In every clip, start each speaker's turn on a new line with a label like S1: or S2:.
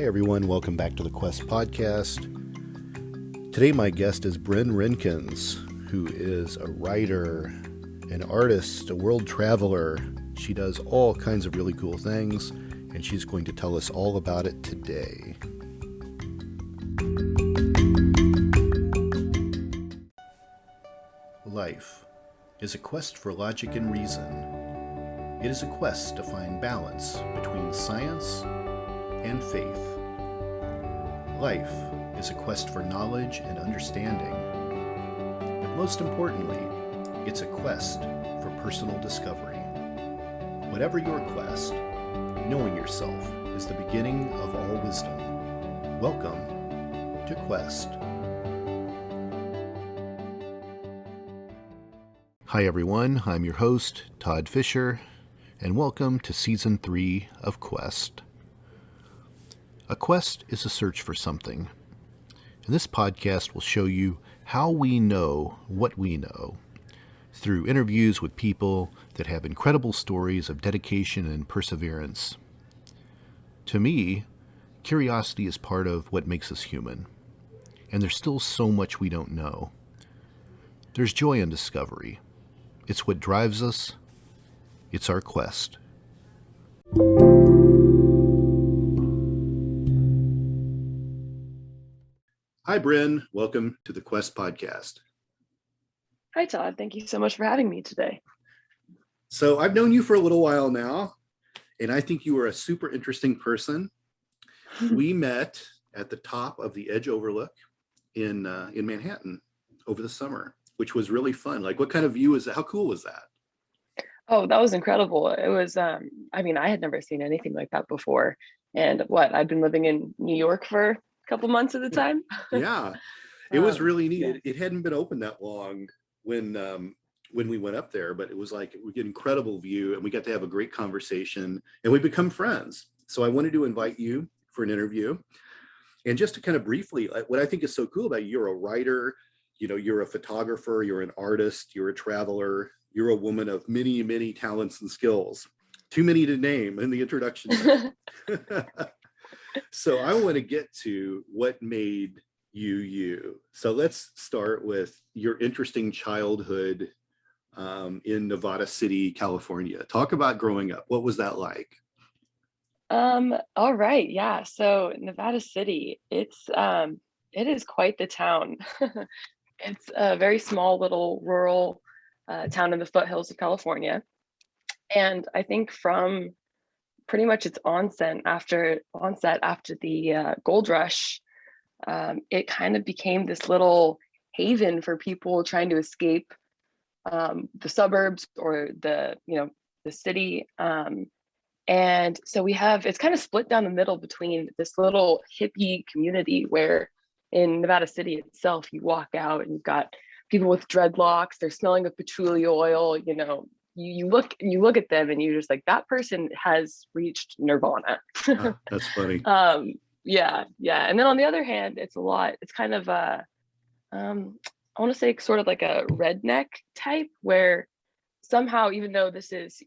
S1: Hi everyone, welcome back to the Quest podcast. Today my guest is Brynn Reinkens, who is a writer, an artist, a world traveler. She does all kinds of really cool things, and she's going to tell us all about it today. Life is a quest for logic and reason. It is a quest to find balance between science and faith. Life is a quest for knowledge and understanding. But most importantly, it's a quest for personal discovery. Whatever your quest, knowing yourself is the beginning of all wisdom. Welcome to Quest. Hi everyone, I'm your host, Todd Fischer, and welcome to Season 3 of Quest. A quest is a search for something, and this podcast will show you how we know what we know through interviews with people that have incredible stories of dedication and perseverance. To me, curiosity is part of what makes us human, and there's still so much we don't know. There's joy in discovery. It's what drives us. It's our quest. Hi, Brynn. Welcome to the Quest podcast.
S2: Hi, Todd. Thank you so much for having me today.
S1: So I've known you for a little while now, and I think you are a super interesting person. We met at the top of the Edge Overlook in Manhattan over the summer, which was really fun. Like, what kind of view is that? How cool was that?
S2: Oh, that was incredible. It was, I had never seen anything like that before. And I'd been living in New York for a couple months at the time.
S1: Yeah, it was really neat.
S2: Yeah.
S1: It hadn't been open that long when we went up there, but it was like, we get an incredible view and we got to have a great conversation and we become friends. So I wanted to invite you for an interview. And just to kind of briefly, what I think is so cool about you, you're a writer, you're a photographer, you're an artist, you're a traveler, you're a woman of many, many talents and skills. Too many to name in the introduction. So I want to get to what made you you. So let's start with your interesting childhood in Nevada City, California. Talk about growing up. What was that like?
S2: All right. Yeah. So Nevada City, it is quite the town. It's a very small little rural town in the foothills of California. And I think from pretty much its onset after the gold rush, it kind of became this little haven for people trying to escape the suburbs or the city. And so it's kind of split down the middle between this little hippie community where in Nevada City itself, you walk out and you've got people with dreadlocks, they're smelling of patchouli oil, you look at them and you're just like, that person has reached nirvana.
S1: That's funny.
S2: Yeah. And then on the other hand, it's kind of I want to say sort of like a redneck type where somehow, even though this is,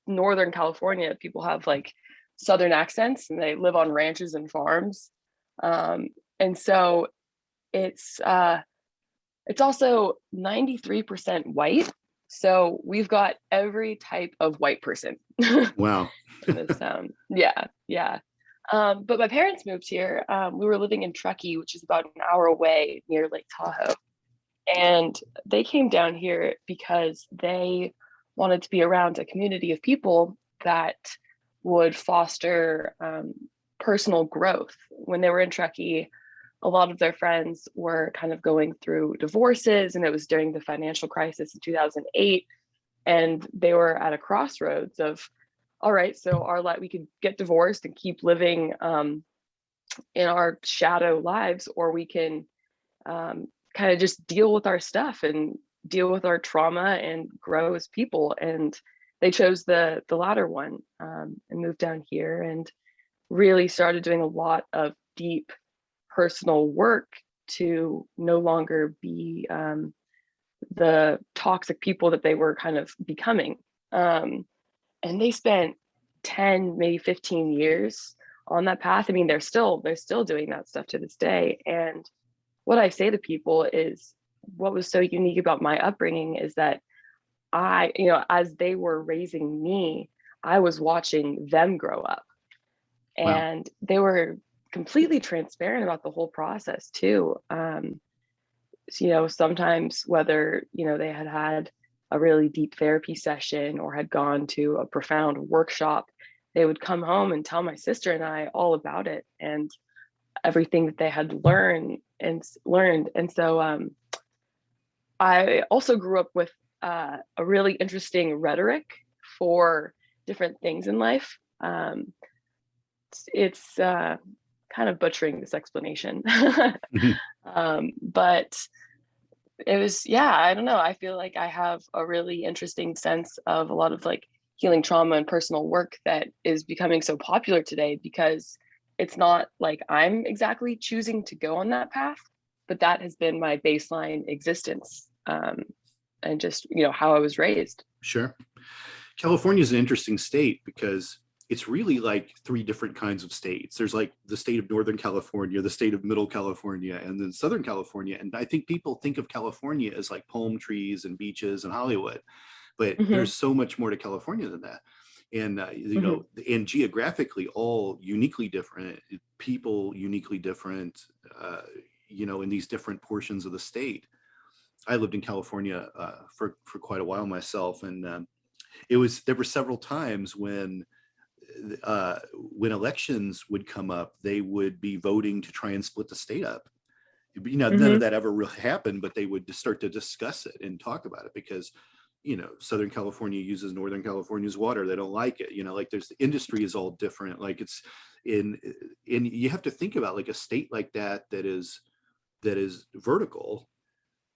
S2: Northern California, people have like Southern accents and they live on ranches and farms. And so it's also 93% white. So we've got every type of white person.
S1: Wow.
S2: In this town. Yeah. But my parents moved here. We were living in Truckee, which is about an hour away near Lake Tahoe. And they came down here because they wanted to be around a community of people that would foster personal growth. When they were in Truckee, a lot of their friends were kind of going through divorces, and it was during the financial crisis in 2008. And they were at a crossroads of, all right, so we could get divorced and keep living in our shadow lives, or we can kind of just deal with our stuff and deal with our trauma and grow as people. And they chose the latter one and moved down here and really started doing a lot of deep personal work to no longer be the toxic people that they were kind of becoming. And they spent 10, maybe 15 years on that path. I mean, they're still doing that stuff to this day. And what I say to people is, what was so unique about my upbringing is that I, as they were raising me, I was watching them grow up,
S1: Wow.
S2: and they were completely transparent about the whole process too. Sometimes whether, they had a really deep therapy session or had gone to a profound workshop, they would come home and tell my sister and I all about it and everything that they had learned. And so I also grew up with a really interesting rhetoric for different things in life. It's kind of butchering this explanation. But it was, yeah, I don't know. I feel like I have a really interesting sense of a lot of like healing trauma and personal work that is becoming so popular today, because it's not like I'm exactly choosing to go on that path, but that has been my baseline existence, and just, how I was raised.
S1: Sure. California is an interesting state because it's really like three different kinds of states. There's like the state of Northern California, the state of Middle California, and then Southern California. And I think people think of California as like palm trees and beaches and Hollywood, but there's so much more to California than that. And, and geographically, all uniquely different, people uniquely different, in these different portions of the state. I lived in California for quite a while myself. And there were several times when elections would come up, they would be voting to try and split the state up. None of that ever really happened, but they would just start to discuss it and talk about it because, Southern California uses Northern California's water. They don't like it. Like the industry is all different. Like it's you have to think about like a state like that is vertical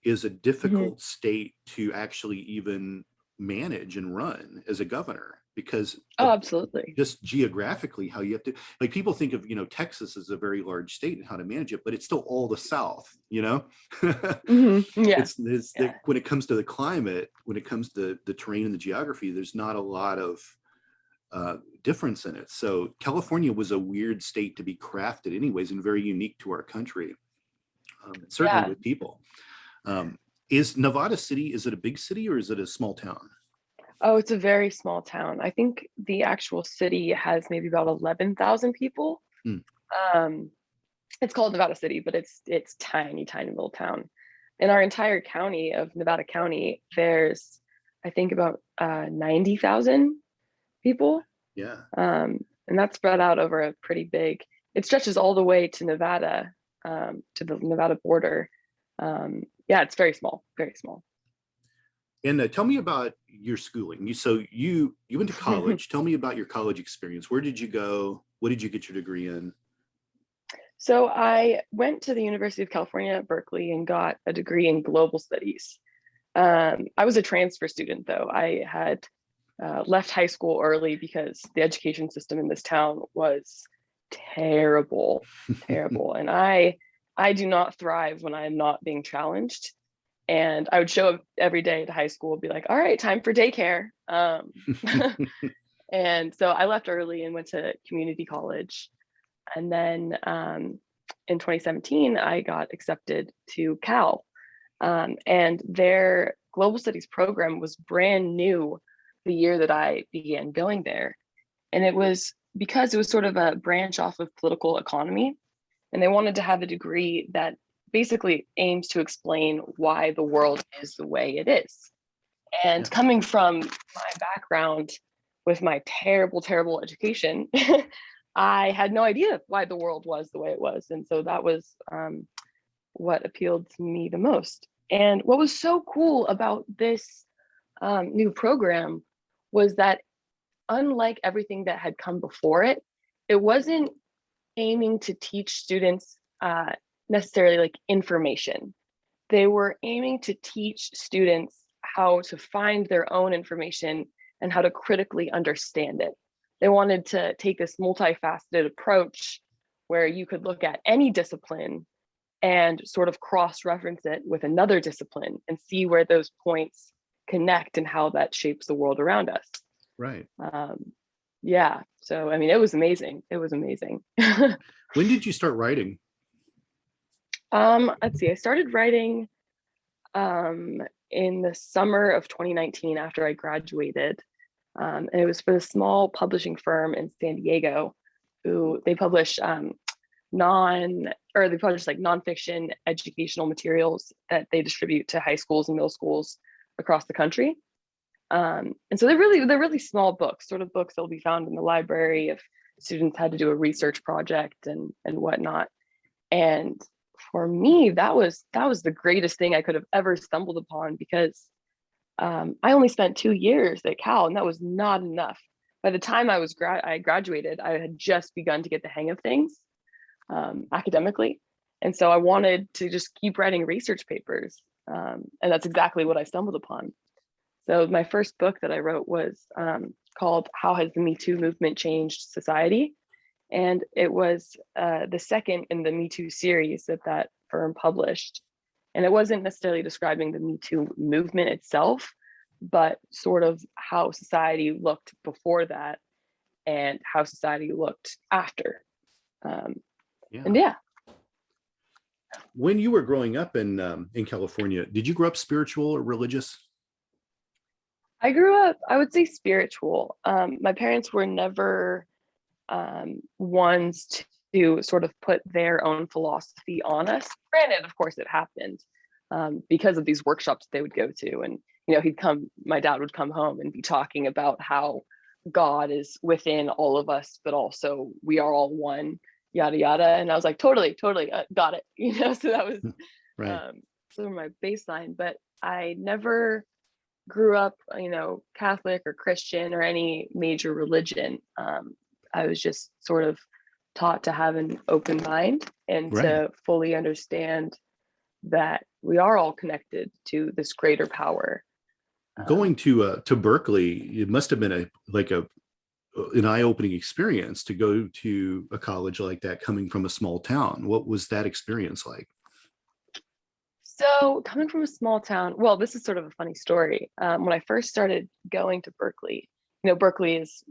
S1: is a difficult state to actually even manage and run as a governor, because
S2: absolutely,
S1: just geographically how you have to, like, people think of Texas as a very large state and how to manage it, but it's still all the South.
S2: Yeah.
S1: When it comes to the climate, when it comes to the terrain and the geography, there's not a lot of difference in it. So California was a weird state to be crafted anyways, and very unique to our country, certainly with people. Is Nevada City, is it a big city or is it a small town?
S2: Oh, it's a very small town. I think the actual city has maybe about 11,000 people. It's called Nevada City, but it's tiny, tiny little town. In our entire county of Nevada County, there's, I think, about 90,000 people.
S1: Yeah.
S2: And that's spread out over a pretty big, it stretches all the way to Nevada, to the Nevada border. It's very small, very small.
S1: And tell me about your schooling. You went to college. Tell me about your college experience. Where did you go? What did you get your degree in?
S2: So I went to the University of California at Berkeley and got a degree in global studies. I was a transfer student, though. I had left high school early because the education system in this town was terrible, terrible. And I do not thrive when I'm not being challenged. And I would show up every day to high school, be like, all right, time for daycare. And so I left early and went to community college. And then in 2017, I got accepted to Cal. And their global studies program was brand new the year that I began going there. And it was because it was sort of a branch off of political economy. And they wanted to have a degree that basically aims to explain why the world is the way it is. And coming from my background with my terrible, terrible education, I had no idea why the world was the way it was. And so that was what appealed to me the most. And what was so cool about this new program was that, unlike everything that had come before it, it wasn't aiming to teach students necessarily like information. They were aiming to teach students how to find their own information and how to critically understand it. They wanted to take this multifaceted approach where you could look at any discipline and sort of cross-reference it with another discipline and see where those points connect and how that shapes the world around us.
S1: Right.
S2: yeah. So, I mean, it was amazing. It was amazing.
S1: When did you start writing?
S2: Let's see, I started writing um, in the summer of 2019 after I graduated. And it was for a small publishing firm in San Diego who they publish they publish like nonfiction educational materials that they distribute to high schools and middle schools across the country. And so they're really small books, sort of books that will be found in the library if students had to do a research project and whatnot. And for me, that was the greatest thing I could have ever stumbled upon, because I only spent 2 years at Cal, and that was not enough. By the time I graduated, I had just begun to get the hang of things academically, and so I wanted to just keep writing research papers, and that's exactly what I stumbled upon. So my first book that I wrote was called "How Has the Me Too Movement Changed Society?" And it was the second in the Me Too series that firm published. And it wasn't necessarily describing the Me Too movement itself, but sort of how society looked before that and how society looked after.
S1: Yeah.
S2: And yeah,
S1: When you were growing up in California, did you grow up spiritual or religious?
S2: I grew up, I would say, spiritual. My parents were never ones to sort of put their own philosophy on us. Granted, of course, it happened because of these workshops they would go to, and my dad would come home and be talking about how God is within all of us, but also we are all one, yada yada. And I was like, totally, totally, got it. So that was
S1: Right.
S2: sort of my baseline. But I never grew up, Catholic or Christian or any major religion. I was just sort of taught to have an open mind and
S1: Right.
S2: to fully understand that we are all connected to this greater power.
S1: Going to Berkeley, it must have been an eye-opening experience to go to a college like that coming from a small town. What was that experience like?
S2: So coming from a small town, well, this is sort of a funny story. When I first started going to Berkeley, Berkeley is,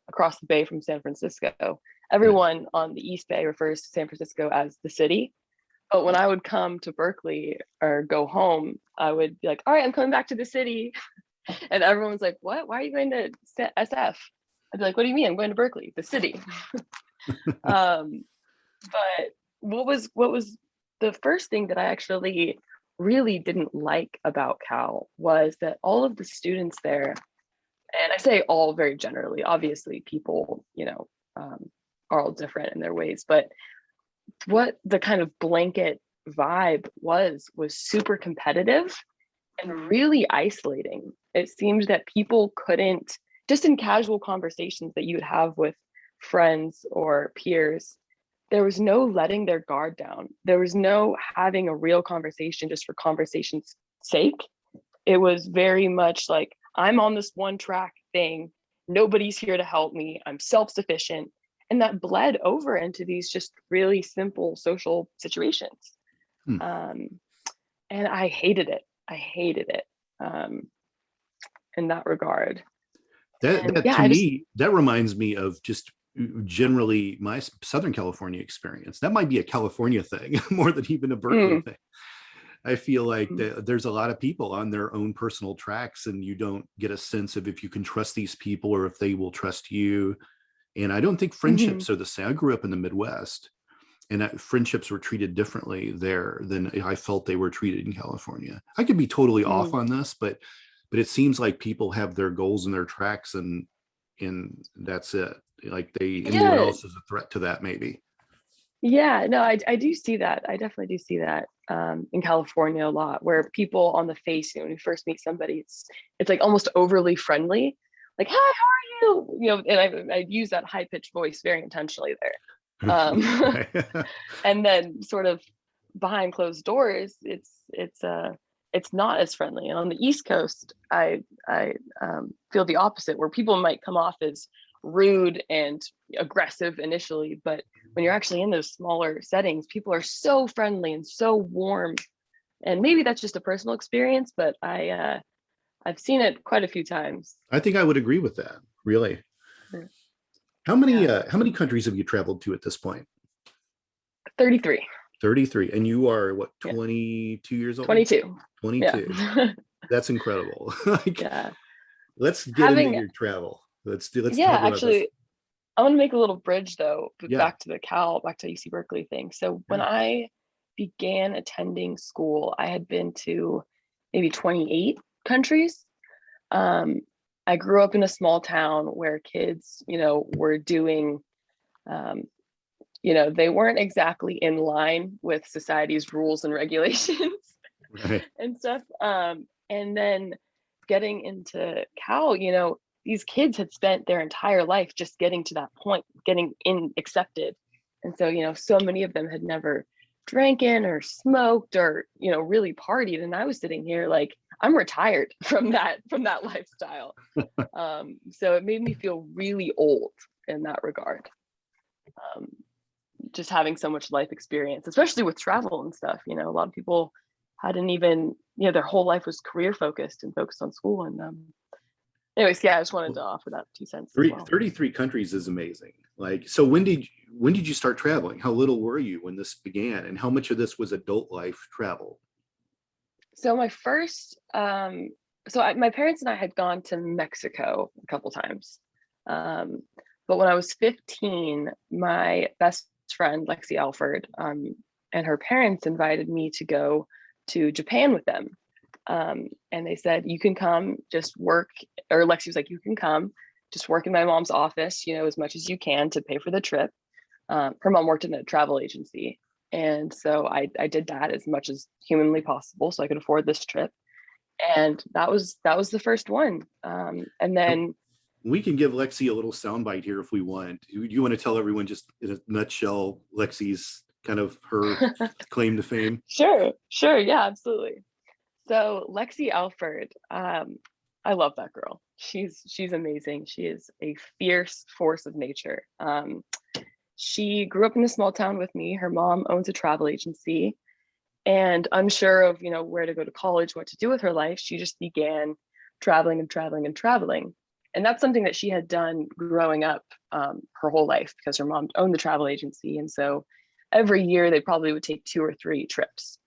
S2: across the bay from San Francisco. Everyone on the East Bay refers to San Francisco as the city. But when I would come to Berkeley or go home, I would be like, all right, I'm coming back to the city. And everyone's like, what? Why are you going to SF? I'd be like, what do you mean? I'm going to Berkeley, the city. um, but what was the first thing that I actually really didn't like about Cal was that all of the students there, and I say all very generally, obviously people, are all different in their ways, but what the kind of blanket vibe was super competitive and really isolating. It seemed that people couldn't, just in casual conversations that you would have with friends or peers, there was no letting their guard down. There was no having a real conversation just for conversation's sake. It was very much like, I'm on this one track thing. Nobody's here to help me. I'm self-sufficient. And that bled over into these just really simple social situations.
S1: Hmm.
S2: And I hated it. I hated it in that regard.
S1: That to me, that reminds me of just generally my Southern California experience. That might be a California thing more than even a Berkeley thing. I feel like there's a lot of people on their own personal tracks, and you don't get a sense of if you can trust these people or if they will trust you. And I don't think friendships are the same. I grew up in the Midwest, and friendships were treated differently there than I felt they were treated in California. I could be totally off on this, but it seems like people have their goals and their tracks, and that's it. Like anyone else is a threat to that, maybe.
S2: Yeah, no, I do see that. I definitely do see that in California a lot, where people on the face, when you first meet somebody, it's like almost overly friendly, like, hi, how are you? And I use that high pitched voice very intentionally there. And then sort of behind closed doors, it's not as friendly. And on the East Coast, I feel the opposite, where people might come off as rude and aggressive initially, but when you're actually in those smaller settings, people are so friendly and so warm. And maybe that's just a personal experience, but I've seen it quite a few times.
S1: I think I would agree with that, really.
S2: Yeah.
S1: How many countries have you traveled to at this point?
S2: 33.
S1: 33. And you are what,
S2: Yeah.
S1: 22 years old?
S2: 22. Yeah.
S1: 22. That's incredible. Like,
S2: Yeah.
S1: let's get into
S2: Having,
S1: your travel. Let's
S2: yeah,
S1: talk about this.
S2: actually, I want to make a little bridge though,
S1: Yeah.
S2: back to back to UC Berkeley thing. So when
S1: Yeah.
S2: I began attending school, I had been to maybe 28 countries. Um, I grew up in a small town where kids, were doing, um, they weren't exactly in line with society's rules and regulations
S1: Right.
S2: and stuff. And then getting into Cal, these kids had spent their entire life just getting to that point, getting in accepted. And so, so many of them had never drinking or smoked or, really partied. And I was sitting here like, I'm retired from that lifestyle. So it made me feel really old in that regard. Um, just having so much life experience, especially with travel and stuff, a lot of people hadn't even, their whole life was career focused and focused on school. And anyways, yeah, I just wanted to offer that 2 cents as well.
S1: 33 countries is amazing. Like, so when did you start traveling? How little were you when this began? And how much of this was adult life travel?
S2: So my first, my parents and I had gone to Mexico a couple times. But when I was 15, my best friend, Lexi Alford, and her parents invited me to go to Japan with them. And they said, you can come, just work, or Lexi was like, you can come, just work in my mom's office, as much as you can to pay for the trip. Her mom worked in a travel agency. And so I did that as much as humanly possible so I could afford this trip. And that was the first one. And then
S1: we can give Lexi a little soundbite here if we want. Do you want to tell everyone just in a nutshell, Lexi's kind of her claim to fame?
S2: Sure. Yeah, absolutely. So Lexi Alford, I love that girl. She's amazing. She is a fierce force of nature. She grew up in a small town with me. Her mom owns a travel agency, and unsure of where to go to college, what to do with her life, she just began traveling and traveling and traveling. And that's something that she had done growing up, her whole life, because her mom owned the travel agency. And so every year they probably would take 2 or 3 trips.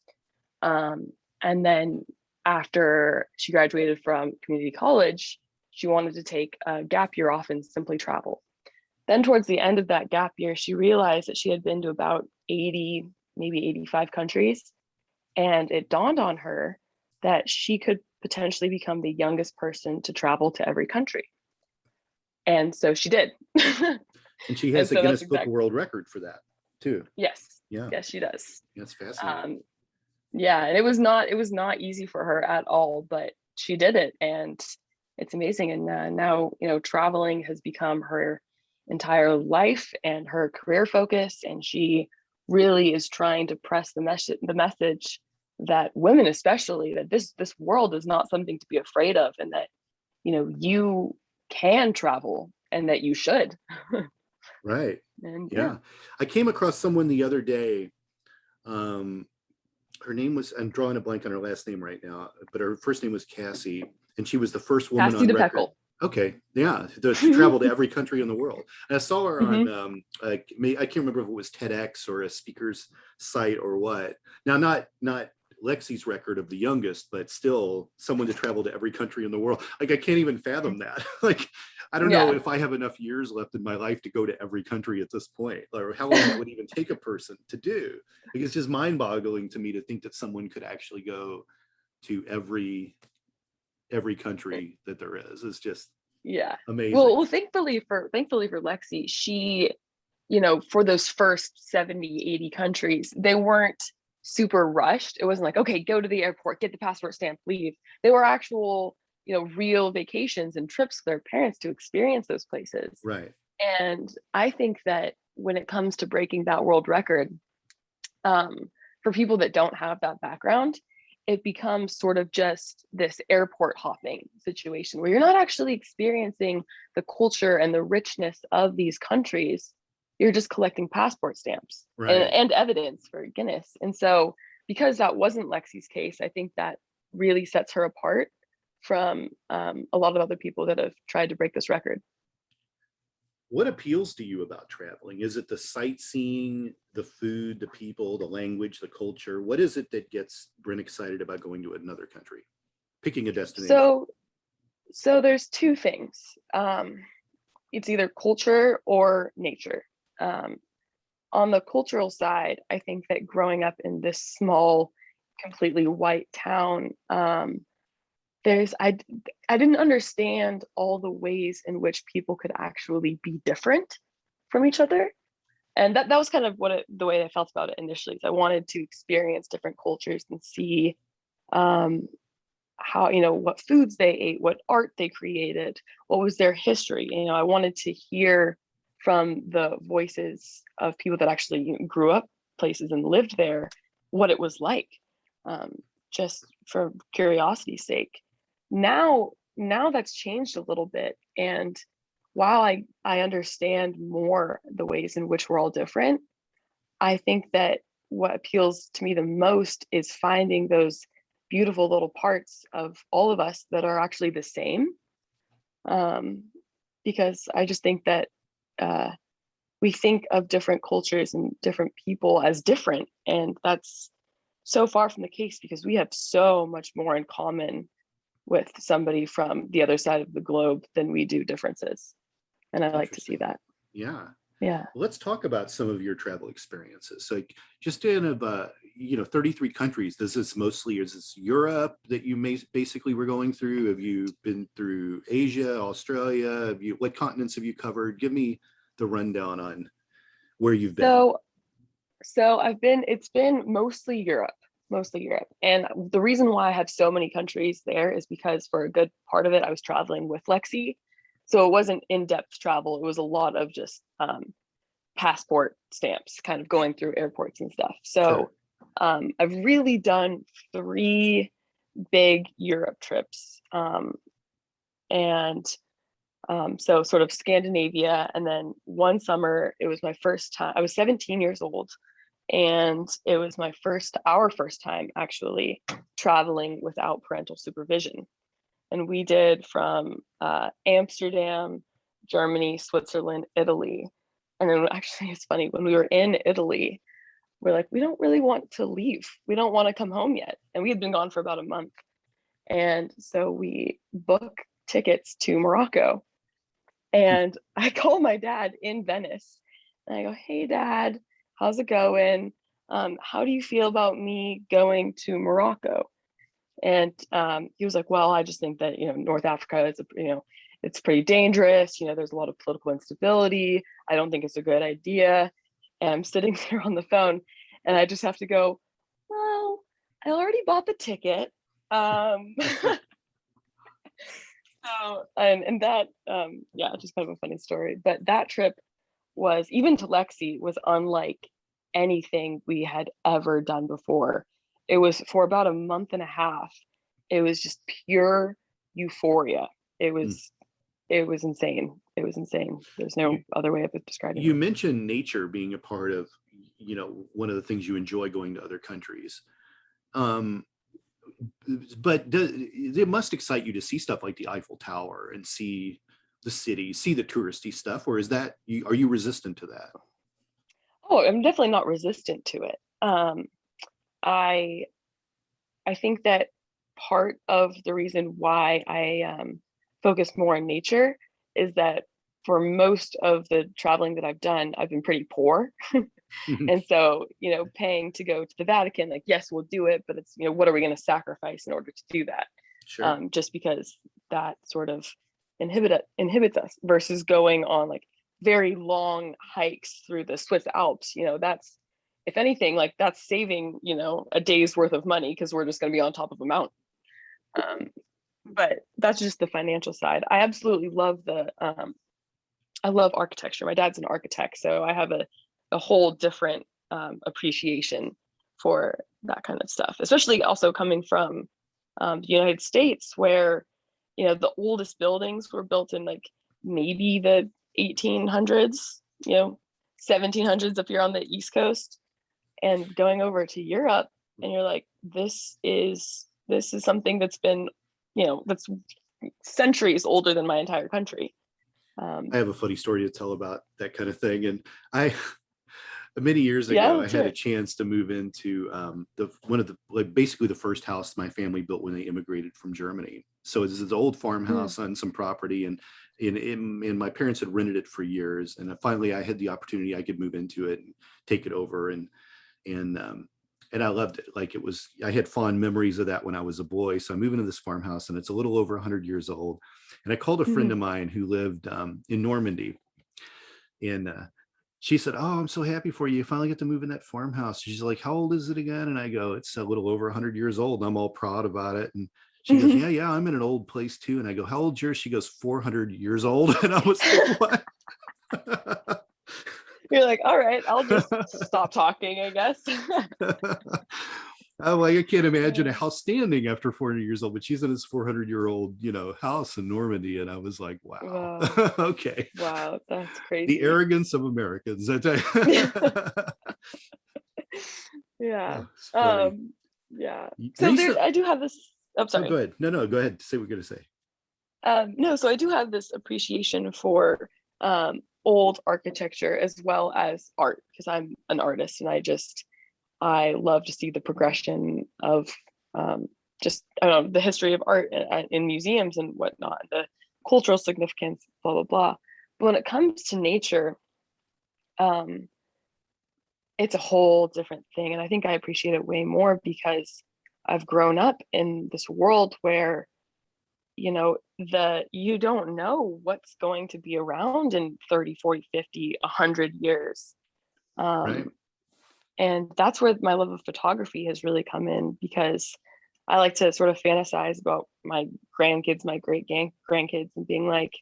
S2: And then after she graduated from community college, she wanted to take a gap year off and simply travel. Then towards the end of that gap year, she realized that she had been to about 80, maybe 85 countries. And it dawned on her that she could potentially become the youngest person to travel to every country. And so she did.
S1: And she has a Guinness Book of World Record for that too.
S2: Yes.
S1: Yeah.
S2: Yes, she does.
S1: That's fascinating.
S2: Yeah, and it was not easy for her at all, but she did it, and it's amazing. And now traveling has become her entire life and her career focus, and she really is trying to press the message that women, especially, that this world is not something to be afraid of, and that you can travel and that you should.
S1: Right.
S2: And
S1: yeah. I came across someone the other day. Her name was, I'm drawing a blank on her last name right now, but her first name was Cassie, and she was the first woman
S2: Cassie
S1: on record.
S2: DePeckle.
S1: Okay, yeah, she traveled to every country in the world. And I saw her on, I can't remember if it was TEDx or a speaker's site or what. Now, not Lexi's record of the youngest, but still someone to travel to every country in the world. Like, I can't even fathom that. Like, I don't know if I have enough years left in my life to go to every country at this point, or how long that would even take a person to do. Like, it's just mind-boggling to me to think that someone could actually go to every country that there is. It's just amazing.
S2: Well, thankfully for Lexi, she, for those first 70, 80 countries, they weren't super rushed. It wasn't like, okay, go to the airport, get the passport stamp, leave. They were actual, real vacations and trips with their parents to experience those places.
S1: Right.
S2: And I think that when it comes to breaking that world record, for people that don't have that background, it becomes sort of just this airport hopping situation where you're not actually experiencing the culture and the richness of these countries. You're just collecting passport stamps and evidence for Guinness. And so because that wasn't Lexi's case, I think that really sets her apart from a lot of other people that have tried to break this record.
S1: What appeals to you about traveling? Is it the sightseeing, the food, the people, the language, the culture? What is it that gets Brynn excited about going to another country, picking a destination?
S2: So there's two things. It's either culture or nature. On the cultural side, I think that growing up in this small, completely white town, I didn't understand all the ways in which people could actually be different from each other. And that was kind of the way I felt about it initially. I wanted to experience different cultures and see how, what foods they ate, what art they created, what was their history. I wanted to hear from the voices of people that actually grew up places and lived there, what it was like, just for curiosity's sake. Now that's changed a little bit. And while I understand more the ways in which we're all different, I think that what appeals to me the most is finding those beautiful little parts of all of us that are actually the same. Because I just think that we think of different cultures and different people as different, and that's so far from the case, because we have so much more in common with somebody from the other side of the globe than we do differences. And I like to see that.
S1: Yeah.
S2: Yeah.
S1: Let's talk about some of your travel experiences. So just in 33 countries, is this Europe that you basically were going through? Have you been through Asia, Australia? What continents have you covered? Give me the rundown on where you've been.
S2: So it's been mostly Europe. And the reason why I have so many countries there is because for a good part of it, I was traveling with Lexi. So it wasn't in-depth travel. It was a lot of just passport stamps, kind of going through airports and stuff. So sure. I've really done 3 big Europe trips. So sort of Scandinavia, and then one summer, it was my first time. I was 17 years old, and it was our first time actually traveling without parental supervision. And we did from Amsterdam, Germany, Switzerland, Italy. And then actually, it's funny, when we were in Italy, we're like, we don't really want to leave. We don't want to come home yet. And we had been gone for about a month. And so we booked tickets to Morocco. And I call my dad in Venice. And I go, hey, Dad, how's it going? How do you feel about me going to Morocco? And he was like, well, I just think that, North Africa is, it's pretty dangerous. There's a lot of political instability. I don't think it's a good idea. And I'm sitting there on the phone, and I just have to go, well, I already bought the ticket. So, and that, just kind of a funny story. But that trip was, even to Lexi, was unlike anything we had ever done before. It was for about a month and a half. It was just pure euphoria. It was insane. It was insane. There's no other way of describing it. You
S1: mentioned nature being a part of, one of the things you enjoy going to other countries. But it must excite you to see stuff like the Eiffel Tower and see the city, see the touristy stuff, or are you resistant to that?
S2: Oh, I'm definitely not resistant to it. I think that part of the reason why I focus more on nature is that for most of the traveling that I've done, I've been pretty poor. And so, paying to go to the Vatican, like, yes, we'll do it, but it's, what are we going to sacrifice in order to do that? Sure. Just because that sort of inhibits us versus going on like very long hikes through the Swiss Alps. That's, if anything, like that's saving, a day's worth of money because we're just going to be on top of a mountain. But that's just the financial side. I absolutely love I love architecture. My dad's an architect, so I have a whole different appreciation for that kind of stuff, especially also coming from the United States, where, the oldest buildings were built in like maybe the 1800s, 1700s if you're on the East Coast, and going over to Europe and you're like, this is something that's been, that's centuries older than my entire country.
S1: I have a funny story to tell about that kind of thing. And I, many years
S2: Yeah,
S1: ago, I
S2: let's
S1: had
S2: hear
S1: a
S2: it.
S1: chance to move into one of the, like, basically the first house my family built when they immigrated from Germany. So it's this old
S2: Mm,
S1: farmhouse on some property, and in my parents had rented it for years, and finally I had the opportunity I could move into it and take it over, and and I loved it. Like, it was, I had fond memories of that when I was a boy. So I moved into this farmhouse, and it's a little over 100 years old. And I called a friend
S2: mhm.
S1: of mine who lived in Normandy, and she said, "Oh, I'm so happy for you. You finally get to move in that farmhouse." She's like, "How old is it again?" And I go, "It's a little over 100 years old." I'm all proud about it. And she goes, "Yeah, yeah, I'm in an old place too." And I go, "How old's yours?" She goes, 400 years old. And I was like, "What?"
S2: You're like, all right, I'll just stop talking, I guess.
S1: I'm like, I can't imagine a
S2: Uh,
S1: house standing after 400 years old, but she's in this 400-year-old, house in Normandy. And I was like, wow.
S2: wow,
S1: Okay.
S2: wow, that's
S1: The
S2: crazy.
S1: arrogance of Americans.
S2: Yeah.
S1: Oh, it's funny.
S2: Um, yeah. So there,
S1: Recent.
S2: I do have this. I'm
S1: Oh, go
S2: sorry.
S1: ahead. No, no, go ahead. Say what you're going to say.
S2: No, so I do have this appreciation for old architecture as well as art because I'm an artist and I love to see the progression of um, just I don't know the history of art in museums and whatnot, the cultural significance, blah blah blah. But when it comes to nature, um, it's a whole different thing, and I think I appreciate it way more because I've grown up in this world where you don't know what's going to be around in 30, 40, 50, 100 years.
S1: Right.
S2: um, and that's where my love of photography has really come in because I like to sort of fantasize about my grandkids, my great grandkids, and being like,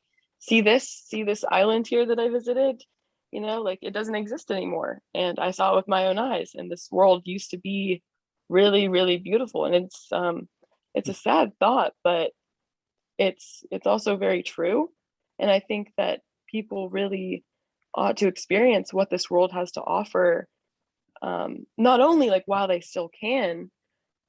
S2: see this island here that I visited, like it doesn't exist anymore, and I saw it with my own eyes, and this world used to be really really beautiful. And it's a sad thought, but it's also very true. And I think that people really ought to experience what this world has to offer, not only like while they still can,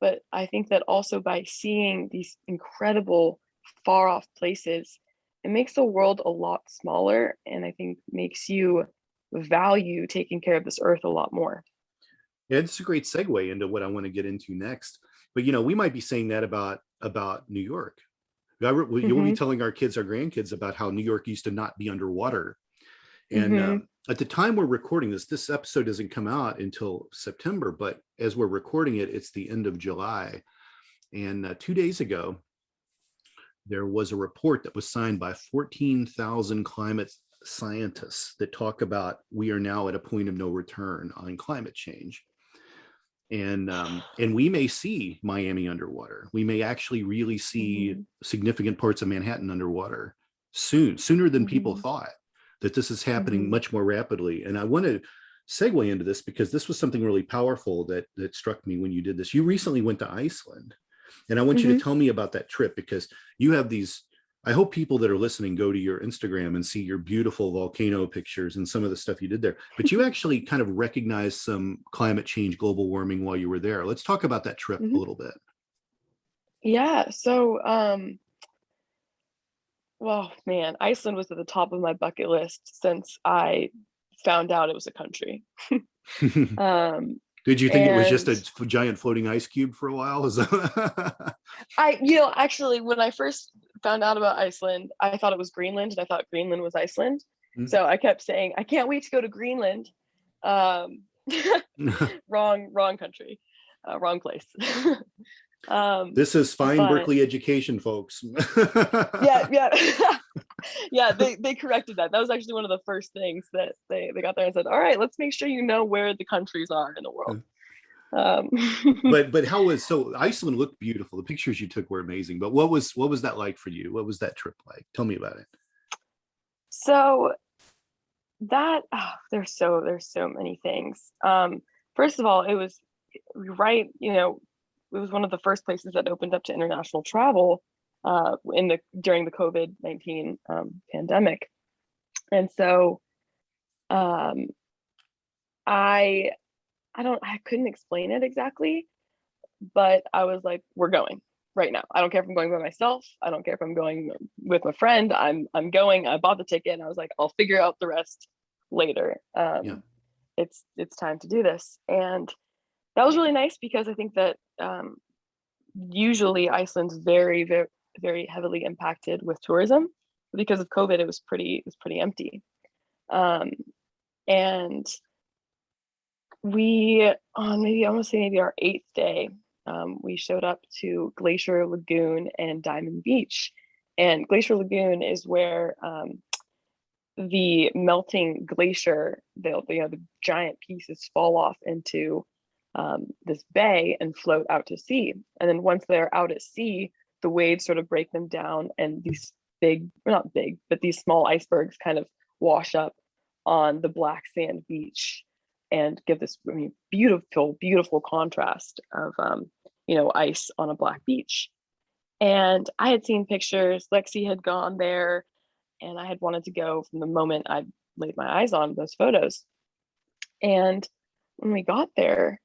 S2: but I think that also by seeing these incredible far off places, it makes the world a lot smaller, and I think makes you value taking care of this earth a lot more.
S1: Yeah, it's a great segue into what I want to get into next. But we might be saying that about New York. You'll be
S2: Mm-hmm.
S1: telling our kids, our grandkids, about how New York used to not be underwater. And
S2: Mm-hmm.
S1: at the time we're recording this episode doesn't come out until September, but as we're recording it, it's the end of July. And 2 days ago, there was a report that was signed by 14,000 climate scientists that talk about we are now at a point of no return on climate change. And we may see Miami underwater. We may actually really see
S2: Mm-hmm.
S1: significant parts of Manhattan underwater sooner than people
S2: Mm-hmm.
S1: thought, that this is happening
S2: Mm-hmm.
S1: much more rapidly. And I want to segue into this because this was something really powerful that struck me when you did this. You recently went to Iceland, and I want you to
S2: Mm-hmm.
S1: tell me about that trip, because you have these, I hope people that are listening go to your Instagram and see your beautiful volcano pictures and some of the stuff you did there. But you actually kind of recognized some climate change, global warming while you were there. Let's talk about that trip a
S2: Mm-hmm.
S1: little bit.
S2: Yeah. So, well, man, Iceland was at the top of my bucket list since I found out it was a country. Um,
S1: Did you think it was just
S2: and
S1: a giant floating ice cube for a while?
S2: actually, when I first found out about Iceland, I thought it was Greenland, and I thought Greenland was Iceland. So I kept saying, I can't wait to go to Greenland. Um, wrong country, wrong place. um,
S1: This is fine
S2: but
S1: Berkeley education, folks.
S2: yeah, yeah. Yeah, they corrected that. That was actually one of the first things that they got there and said, all right, let's make sure you know where the countries are in the world. Um,
S1: but how was, so Iceland looked beautiful. The pictures you took were amazing. But what was that like for you? What was that trip like? Tell me about it.
S2: so there's so many things. First of all, it was right, it was one of the first places that opened up to international travel during the COVID-19 pandemic. And so um, I couldn't explain it exactly, but I was like, we're going. right now. I don't care if I'm going by myself. I don't care if I'm going with my friend. I'm going. I bought the ticket and I was like, I'll figure out the rest later.
S1: Yeah.
S2: It's time to do this. And that was really nice because I think that usually Iceland's very, very, very heavily impacted with tourism. Because of COVID, it was pretty empty. And we, on maybe, I want to say maybe our 8th day, we showed up to Glacier Lagoon and Diamond Beach. And Glacier Lagoon is where the melting glacier, the giant pieces fall off into this bay and float out to sea. And then once they're out at sea, the waves sort of break them down, and these big, or not big, but these small icebergs kind of wash up on the black sand beach and give this, I mean, beautiful, beautiful contrast of, ice on a black beach. And I had seen pictures, Lexi had gone there, and I had wanted to go from the moment I laid my eyes on those photos. And when we got there,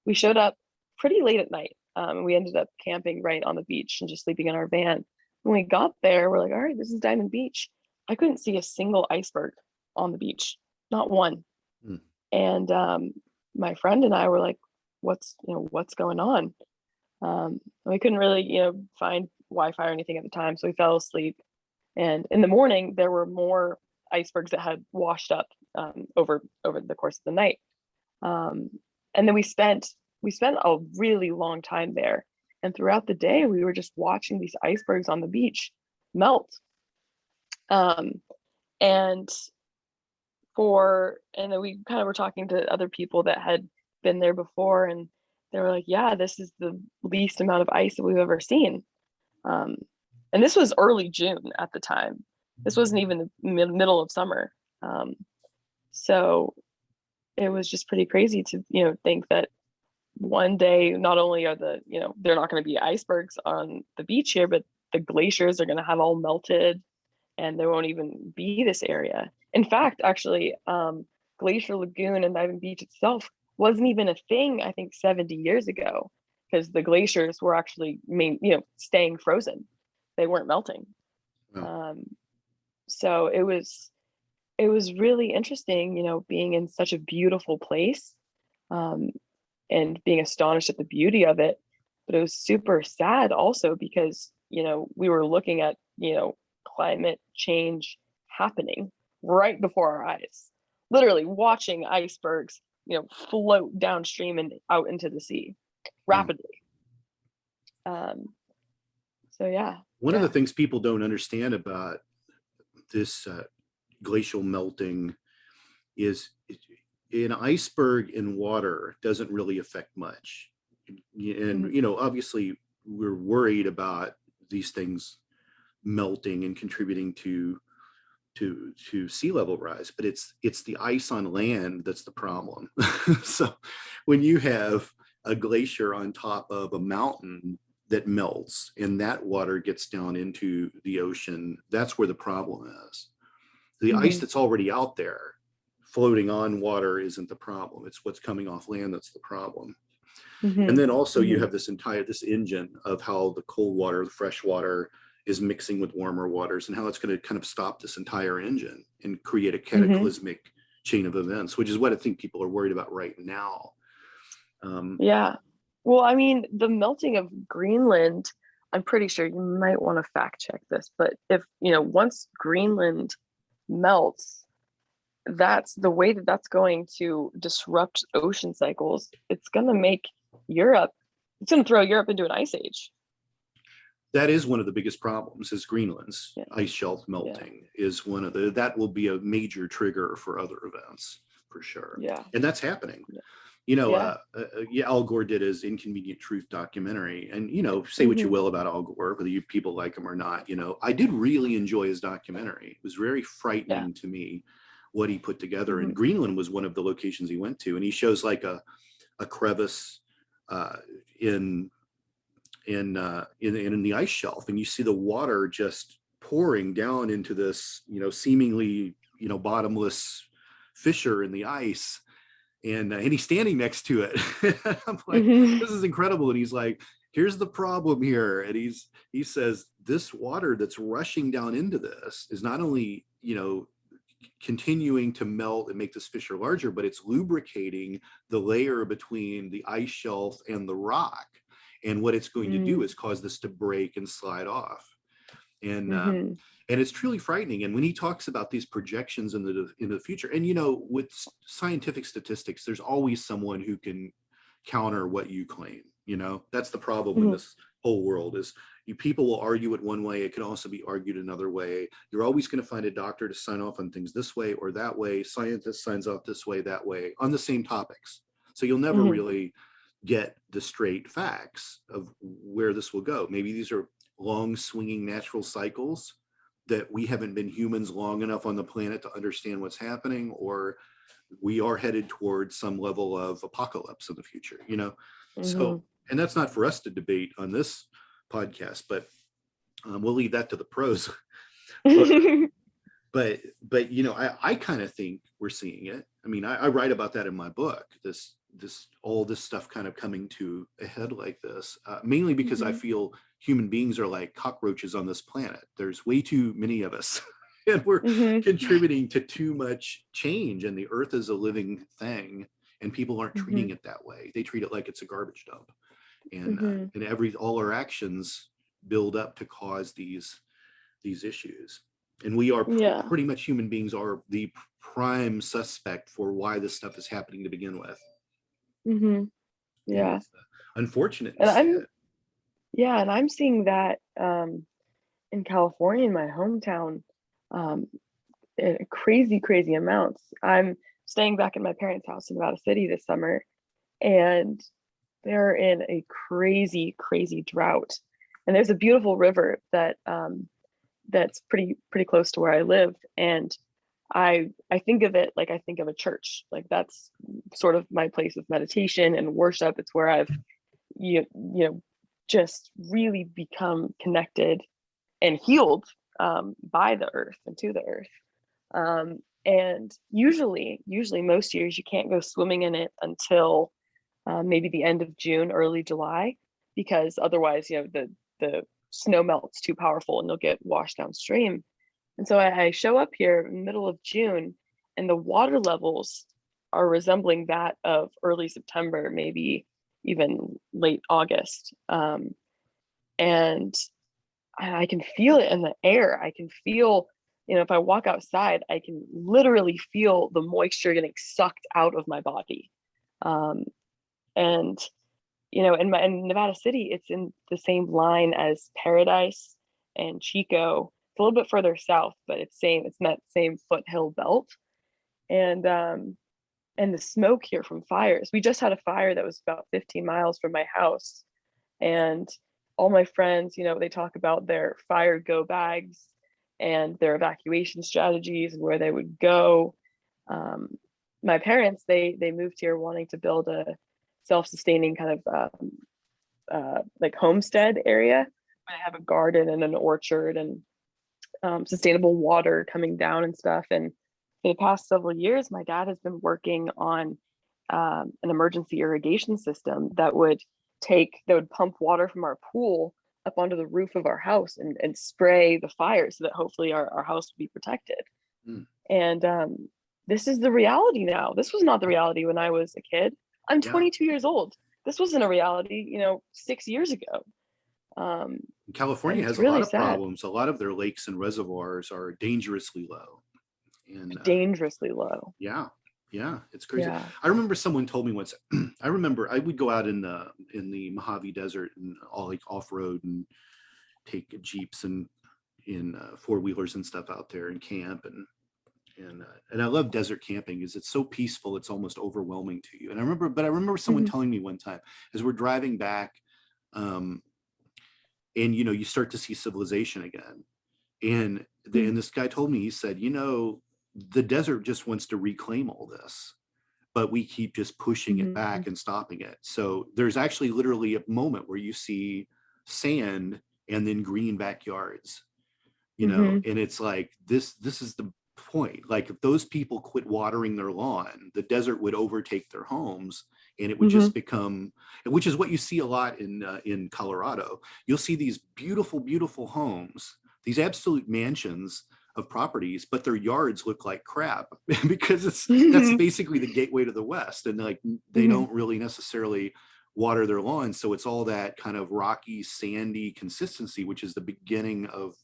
S2: we showed up pretty late at night. We ended up camping right on the beach and just sleeping in our van. When we got there, we're like, all right, this is Diamond Beach. I couldn't see a single iceberg on the beach, not one. Mm. And my friend and I were like, what's going on? We couldn't really, find Wi-Fi or anything at the time, so we fell asleep. And in the morning, there were more icebergs that had washed up over the course of the night. And then we spent a really long time there. And throughout the day, we were just watching these icebergs on the beach melt. And then we kind of were talking to other people that had been there before, and they were like, yeah, this is the least amount of ice that we've ever seen. And this was early June at the time. This wasn't even the middle of summer. So it was just pretty crazy to, think that one day, not only are they're not going to be icebergs on the beach here, but the glaciers are going to have all melted and there won't even be this area. In fact, actually, Glacier Lagoon and Diamond Beach itself wasn't even a thing, I think, 70 years ago, because the glaciers were actually staying frozen. They weren't melting. Wow. So it was really interesting, being in such a beautiful place, and being astonished at the beauty of it. But it was super sad also because, we were looking at, climate change happening right before our eyes, literally watching icebergs, float downstream and out into the sea rapidly. So yeah.
S1: One of the things people don't understand about this glacial melting is an iceberg in water doesn't really affect much. And, obviously we're worried about these things melting and contributing to sea level rise, but it's the ice on land that's the problem. So when you have a glacier on top of a mountain that melts and that water gets down into the ocean, that's where the problem is. The ice that's already out there floating on water isn't the problem. It's what's coming off land that's the problem. And then also you have this engine of how the cold water, the fresh water is mixing with warmer waters, and how it's going to kind of stop this entire engine and create a cataclysmic chain of events, which is what I think people are worried about right now.
S2: Yeah. Well, I mean, the melting of Greenland, I'm pretty sure you might want to fact check this, but if, once Greenland melts, that's the way that's going to disrupt ocean cycles. It's going to make it's going to throw Europe into an ice age.
S1: That is one of the biggest problems, is Greenland's ice shelf melting is that will be a major trigger for other events for sure. Yeah. And that's happening. Yeah. Al Gore did his Inconvenient Truth documentary, and, say what you will about Al Gore, whether you people like him or not, I did really enjoy his documentary. It was very frightening to me what he put together. And Greenland was one of the locations he went to, and he shows like a crevice in the ice shelf, and you see the water just pouring down into this, seemingly, bottomless fissure in the ice. And he's standing next to it. I'm like, this is incredible. And he's like, here's the problem here. And he says, this water that's rushing down into this is not only, continuing to melt and make this fissure larger, but it's lubricating the layer between the ice shelf and the rock. And what it's going to do is cause this to break and slide off. And and it's truly frightening. And when he talks about these projections in the future, and with scientific statistics, there's always someone who can counter what you claim. That's the problem in this whole world is people will argue it one way. It can also be argued another way. You're always going to find a doctor to sign off on things this way or that way. Scientist signs off this way, that way on the same topics. So you'll never really get the straight facts of where this will go. Maybe these are long swinging natural cycles that we haven't been humans long enough on the planet to understand what's happening, or we are headed towards some level of apocalypse in the future, So, and that's not for us to debate on this podcast, but we'll leave that to the pros. but I kind of think we're seeing it. I mean, I write about that in my book, all this stuff kind of coming to a head like this, mainly because I feel human beings are like cockroaches on this planet. There's way too many of us and we're contributing to too much change, and the earth is a living thing and people aren't treating it that way. They treat it like it's a garbage dump, and all our actions build up to cause these issues. And we are pretty much, human beings are the prime suspect for why this stuff is happening to begin with.
S2: Yeah.
S1: Unfortunate.
S2: And I'm seeing that in California, in my hometown, in crazy amounts. I'm staying back at my parents' house in Nevada City this summer, and they're in a crazy drought. And there's a beautiful river that that's pretty close to where I live, and I think of it like I think of a church. Like that's sort of my place of meditation and worship. It's where I've just really become connected and healed by the earth and to the earth. And usually most years you can't go swimming in it until maybe the end of June, early July, because otherwise the snow melts too powerful and you'll get washed downstream. And so I show up here in the middle of June, and the water levels are resembling that of early September, maybe even late August. And I can feel it in the air. I can feel, if I walk outside, I can literally feel the moisture getting sucked out of my body. And in Nevada City, it's in the same line as Paradise and Chico. It's a little bit further south, but it's in that same foothill belt. And the smoke here from fires. We just had a fire that was about 15 miles from my house. And all my friends, they talk about their fire go bags and their evacuation strategies and where they would go. My parents, they moved here wanting to build a self-sustaining kind of like homestead area. I have a garden and an orchard and sustainable water coming down and stuff. And for the past several years, my dad has been working on an emergency irrigation system that would pump water from our pool up onto the roof of our house and spray the fire so that hopefully our house would be protected. And this is the reality now. This was not the reality when I was a kid. I'm 22 years old. This wasn't a reality, 6 years ago.
S1: California has really a lot of problems. A lot of their lakes and reservoirs are dangerously low. And
S2: dangerously low.
S1: Yeah, it's crazy. Yeah. I remember someone told me once. I would go out in the Mojave Desert and all like off road and take jeeps and in four-wheelers and stuff out there and camp and I love desert camping because it's so peaceful. It's almost overwhelming to you. And I remember someone telling me one time as we're driving back, and you start to see civilization again. And this guy told me, he said, the desert just wants to reclaim all this, but we keep just pushing it back and stopping it. So there's actually literally a moment where you see sand and then green backyards, and it's like, this is the point. Like if those people quit watering their lawn, the desert would overtake their homes and it would just become, which is what you see a lot in Colorado. You'll see these beautiful, beautiful homes, these absolute mansions of properties, but their yards look like crap because that's basically the gateway to the West, and like they don't really necessarily water their lawns, so it's all that kind of rocky, sandy consistency, which is the beginning of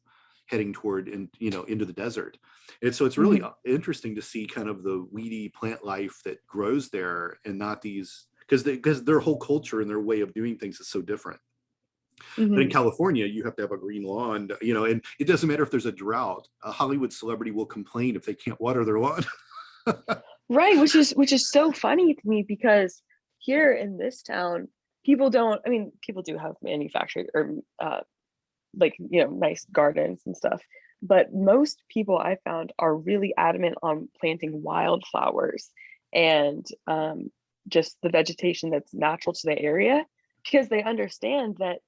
S1: heading toward into the desert. And so it's really interesting to see kind of the weedy plant life that grows there, and not these, because their whole culture and their way of doing things is so different. But in California, you have to have a green lawn, and it doesn't matter if there's a drought. A Hollywood celebrity will complain if they can't water their lawn.
S2: Right, which is so funny to me, because here in this town, people do have manufactured or nice gardens and stuff, but most people I found are really adamant on planting wildflowers and just the vegetation that's natural to the area, because they understand that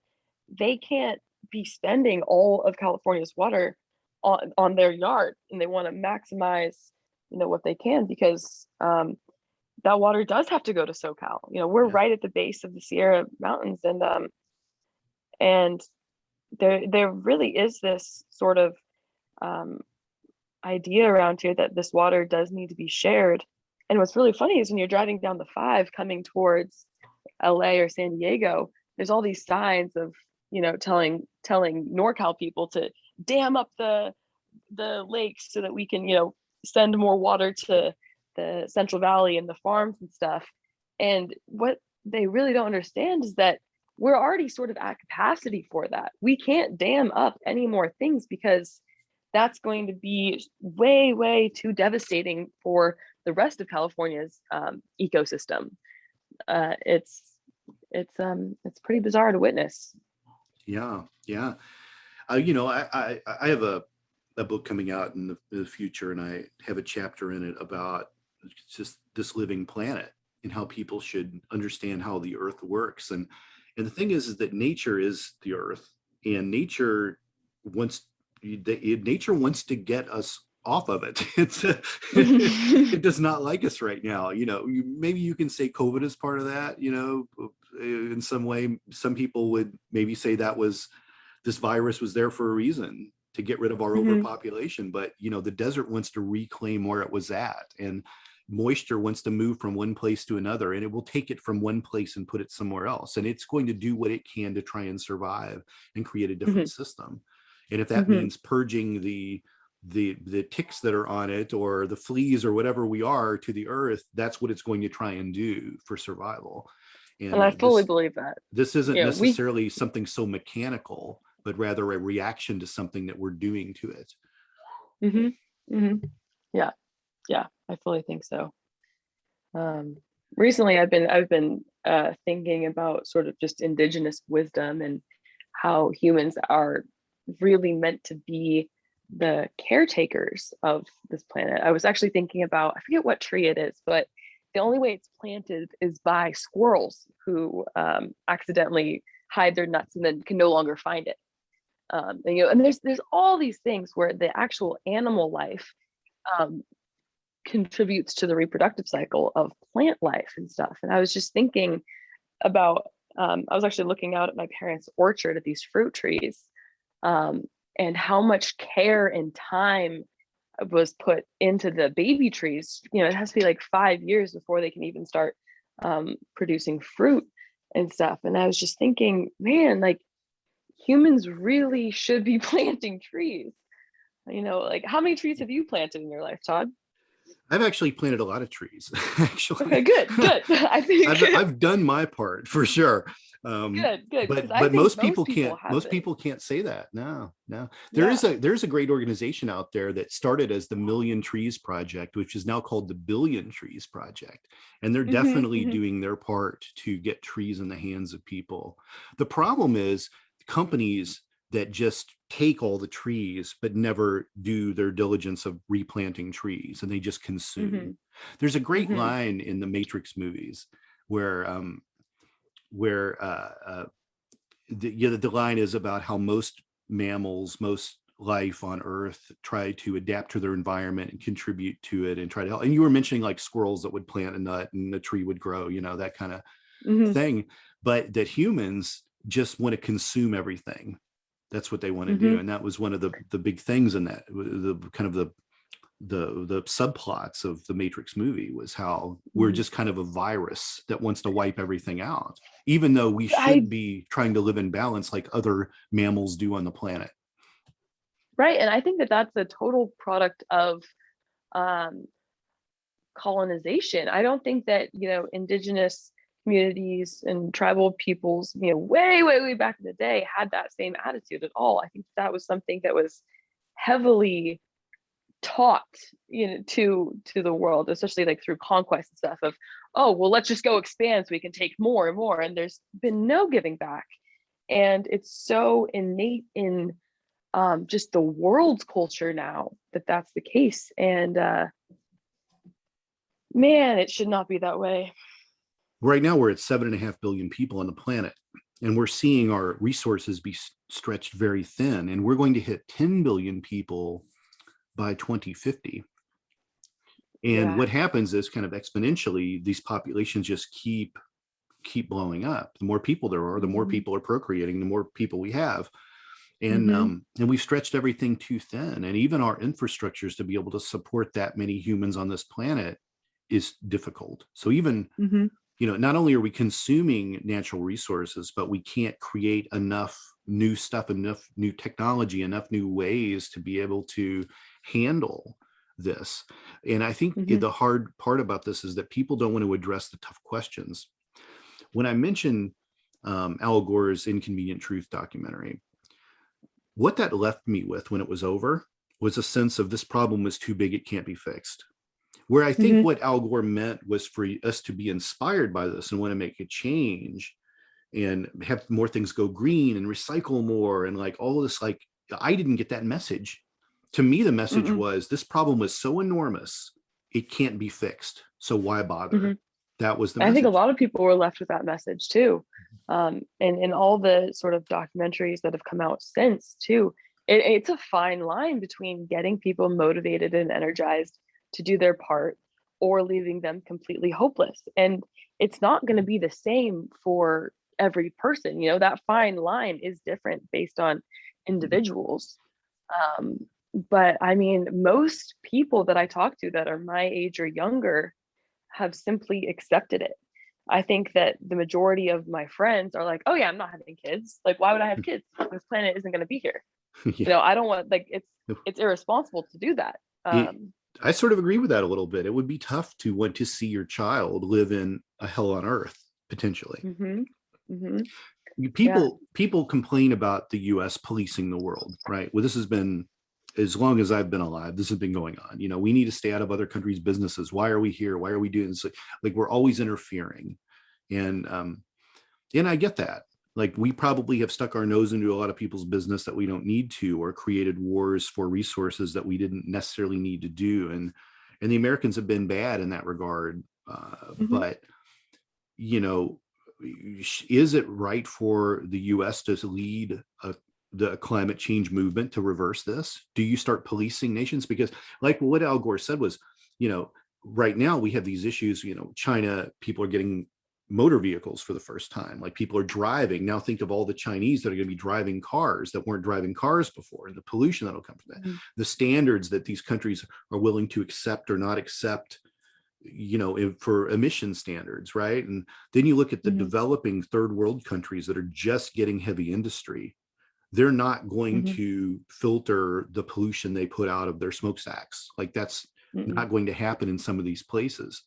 S2: they can't be spending all of California's water on their yard, and they want to maximize what they can, because that water does have to go to SoCal. We're right at the base of the Sierra Mountains, and there really is this sort of idea around here that this water does need to be shared. And what's really funny is when you're driving down the 5 coming towards LA or San Diego, there's all these signs of telling NorCal people to dam up the lakes so that we can send more water to the Central Valley and the farms and stuff. And what they really don't understand is that we're already sort of at capacity for that. We can't dam up any more things, because that's going to be way, way too devastating for the rest of California's ecosystem. It's pretty bizarre to witness.
S1: Yeah. I have a book coming out in the future, and I have a chapter in it about just this living planet and how people should understand how the earth works. And the thing is that nature is the earth, and nature wants to get us off of it. It does not like us right now. Maybe you can say COVID is part of that, in some way. Some people would maybe say this virus was there for a reason, to get rid of our overpopulation. But the desert wants to reclaim where it was at, and moisture wants to move from one place to another, and it will take it from one place and put it somewhere else, and it's going to do what it can to try and survive and create a different system. And if that means purging the ticks that are on it, or the fleas, or whatever we are to the earth, that's what it's going to try and do for survival.
S2: And I fully believe that
S1: this isn't necessarily something so mechanical, but rather a reaction to something that we're doing to it.
S2: Yeah, I fully think so. Recently, I've been thinking about sort of just indigenous wisdom, and how humans are really meant to be the caretakers of this planet. I was actually thinking about, I forget what tree it is, but the only way it's planted is by squirrels who accidentally hide their nuts and then can no longer find it. And there's all these things where the actual animal life contributes to the reproductive cycle of plant life and stuff. And I was just thinking about, I was actually looking out at my parents' orchard at these fruit trees, and how much care and time was put into the baby trees. It has to be like 5 years before they can even start producing fruit and stuff. And I was just thinking, man, like, humans really should be planting trees. Like, how many trees have you planted in your life, Todd?
S1: I've actually planted a lot of trees. Actually,
S2: okay, good. I think
S1: I've done my part for sure.
S2: Good.
S1: But most people can't. Most people can't say that. No. There's a great organization out there that started as the Million Trees Project, which is now called the Billion Trees Project, and they're definitely doing their part to get trees in the hands of people. The problem is companies that just take all the trees but never do their diligence of replanting trees, and they just consume. There's a great line in the Matrix movies where the line is about how most mammals, most life on Earth try to adapt to their environment and contribute to it and try to help. And you were mentioning like squirrels that would plant a nut and the tree would grow, you know, that kind of thing. But that humans just want to consume everything. That's what they want to do. And that was one of the big things in that, the kind of the subplots of the Matrix movie, was how we're just kind of a virus that wants to wipe everything out, even though we should be trying to live in balance like other mammals do on the planet.
S2: Right. And I think that that's a total product of colonization. I don't think that, you know, indigenous communities and tribal peoples, you know, way back in the day had that same attitude at all. I think that was something that was heavily taught, you know, to the world, especially like through conquest and stuff of, oh, well, let's just go expand so we can take more and more. And there's been no giving back. And it's so innate in just the world's culture now that that's the case. And man, it should not be that way.
S1: Right now, we're at 7.5 billion people on the planet, and we're seeing our resources be stretched very thin, and we're going to hit 10 billion people by 2050. And what happens is kind of exponentially, these populations just keep blowing up. The more people there are, the more people are procreating, the more people we have. And we've stretched everything too thin. And even our infrastructures to be able to support that many humans on this planet is difficult. So even, you know, not only are we consuming natural resources, but we can't create enough new stuff, enough new technology, enough new ways to be able to handle this. And I think the hard part about this is that people don't want to address the tough questions. When I mentioned Al Gore's Inconvenient Truth documentary, what that left me with when it was over was a sense of this problem was too big, it can't be fixed. Where I think what Al Gore meant was for us to be inspired by this and want to make a change and have more things go green and recycle more and like all of this. Like, I didn't get that message. To me, the message was this problem was so enormous, it can't be fixed. So why bother? That was the message.
S2: I think a lot of people were left with that message too. And in all the sort of documentaries that have come out since too, it's a fine line between getting people motivated and energized to do their part or leaving them completely hopeless. And it's not going to be the same for every person. You know, that fine line is different based on individuals. But I mean, most people that I talk to that are my age or younger have simply accepted it. I think that the majority of my friends are like, oh yeah, I'm not having kids. Like, why would I have kids? This planet isn't going to be here. You know, I don't want, like, it's irresponsible to do that.
S1: I sort of agree with that a little bit. It would be tough to want to see your child live in a hell on earth, potentially. People complain about the US policing the world, right? Well, this has been, as long as I've been alive, this has been going on. You know, we need to stay out of other countries' businesses. Why are we here? Why are we doing this? Like we're always interfering. And I get that. Like, we probably have stuck our nose into a lot of people's business that we don't need to, or created wars for resources that we didn't necessarily need to do. And the Americans have been bad in that regard. But, you know, is it right for the US to lead the climate change movement to reverse this? Do you start policing nations? Because like what Al Gore said was, you know, right now we have these issues, you know, China, people are getting motor vehicles for the first time. Like, people are driving. Now think of all the Chinese that are going to be driving cars that weren't driving cars before, and the pollution that'll come from that. The standards that these countries are willing to accept or not accept, you know, for emission standards, right? And then you look at the developing third world countries that are just getting heavy industry. They're not going to filter the pollution they put out of their smokestacks. Like, that's not going to happen in some of these places.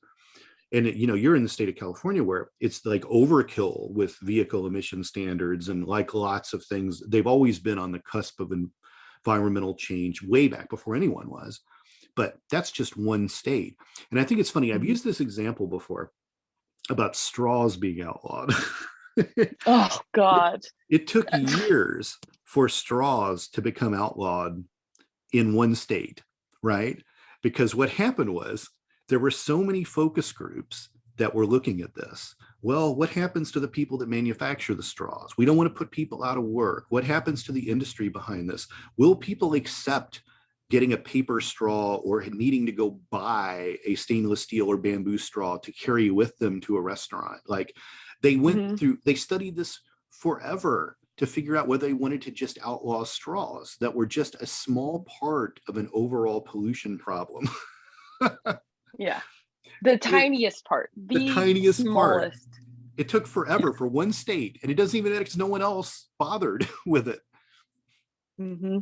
S1: And, you know, you're in the state of California where it's like overkill with vehicle emission standards, and like lots of things, they've always been on the cusp of environmental change way back before anyone was. But that's just one state. And I think it's funny, I've used this example before about straws being outlawed.
S2: Oh God.
S1: It took years for straws to become outlawed in one state, right? Because what happened was there were so many focus groups that were looking at this Well, what happens to the people that manufacture the straws? We don't want to put people out of work. What happens to the industry behind this? Will people accept getting a paper straw or needing to go buy a stainless steel or bamboo straw to carry with them to a restaurant? Like, they studied this forever to figure out whether they wanted to just outlaw straws that were just a small part of an overall pollution problem.
S2: Yeah. The
S1: It,
S2: tiniest part,
S1: the
S2: the
S1: tiniest part.
S2: smallest.
S1: It took forever for one state, and it doesn't even because no one else bothered with it.
S2: Mm-hmm.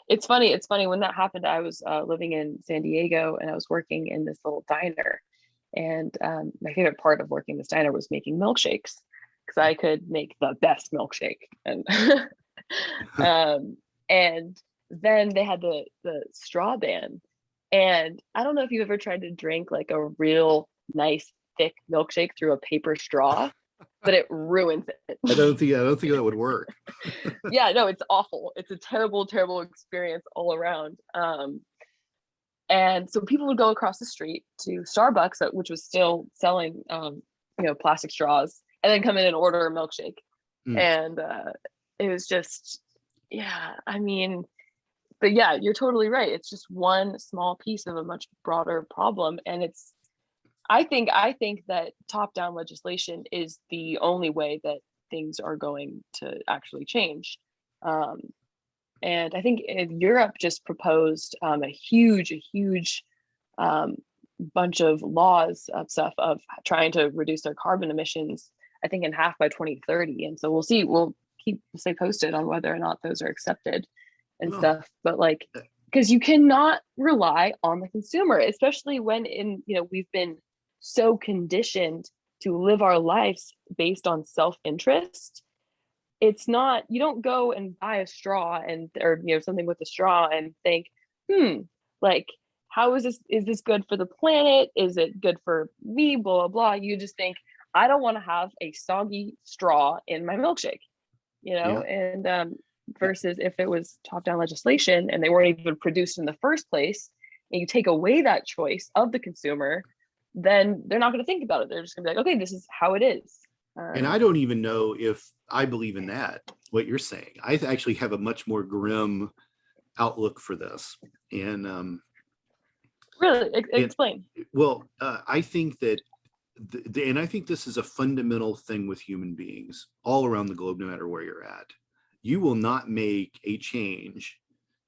S2: It's funny. It's funny when that happened. I was living in San Diego, and I was working in this little diner. And my favorite part of working this diner was making milkshakes because I could make the best milkshake. And and then they had the straw ban. And I don't know if you've ever tried to drink like a real nice thick milkshake through a paper straw, but it ruins it.
S1: I don't think that would work.
S2: Yeah, no, it's awful. It's a terrible, terrible experience all around. And so people would go across the street to Starbucks, which was still selling, plastic straws, and then come in and order a milkshake.
S1: Mm.
S2: And it was just, yeah, I mean, but yeah, you're totally right. It's just one small piece of a much broader problem. And I think that top-down legislation is the only way that things are going to actually change. And I think Europe just proposed a huge bunch of laws of stuff of trying to reduce their carbon emissions, I think in half by 2030. And so we'll see, we'll stay posted on whether or not those are accepted and stuff. But like, because you cannot rely on the consumer, especially when we've been so conditioned to live our lives based on self-interest. It's not, you don't go and buy a straw or something with a straw and think, like, how is this good for the planet? Is it good for me? Blah, blah, blah. You just think, I don't want to have a soggy straw in my milkshake,
S1: Yeah.
S2: and versus if it was top-down legislation and they weren't even produced in the first place, and you take away that choice of the consumer, then they're not going to think about it. They're just going to be like, okay, this is how it is.
S1: And I don't even know if I believe in that, what you're saying. I actually have a much more grim outlook for this. And
S2: really, explain.
S1: Well, I think that, and I think this is a fundamental thing with human beings all around the globe, no matter where you're at. You will not make a change